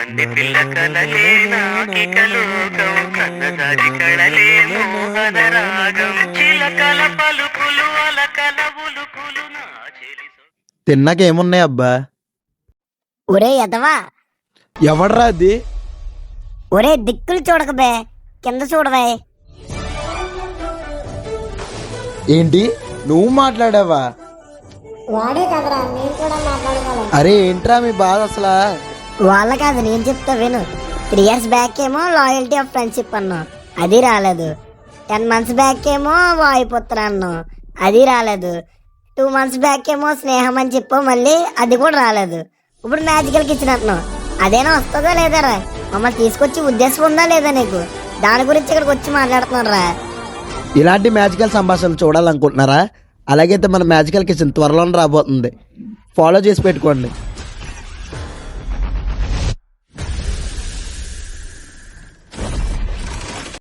కంది పిల్ల కలలే నాకికలోకం కన్నదారి కళలే మోహనరాగం చిలకల పలుకులు అలకల ఉలుకులు నా చెలి తిన్నాకేమున్నాయి అబ్బా? ఒరే ఎదవా, ఎవడ్రా అది? ఒరే దిక్కులు చూడకబే, కింద చూడవే. ఏంటి నువ్వు మాట్లాడావా? వాడే కదరా, నేను కూడా మాట్లాడగలను. అరే ఏంట్రా మీ బాధ అసలు? వాళ్ళ కాదు, నేను చెప్తా విను. 3 years బ్యాక్ ఏమో లాయల్టీ ఆఫ్ ఫ్రెండ్షిప్ అన్నావు, అది రాలేదు. 10 months బ్యాక్ ఏమో వాయుపుత్ర అన్నావు, అది రాలేదు. 2 months బ్యాక్ ఏమో స్నేహం అని చెప్పావు, మళ్ళీ అది కూడా రాలేదు. ఇప్పుడు మ్యాజికల్ కిచెన్ అంటున్నావు, అదేనా వస్తుందా లేదారా? మమ్మల్ని తీసుకొచ్చి ఉద్దేశం ఉందా లేదా నీకు? దాని గురించి ఇక్కడికి వచ్చి మాట్లాడుతున్నారా? ఇలాంటి మ్యాజికల్ సంభాషణలు చూడాలనుకుంటున్నారా? అలాగైతే మన మ్యాజికల్ కిచెన్ త్వరలోనే రాబోతుంది. ఫాలో చేసి పెట్టుకోండి.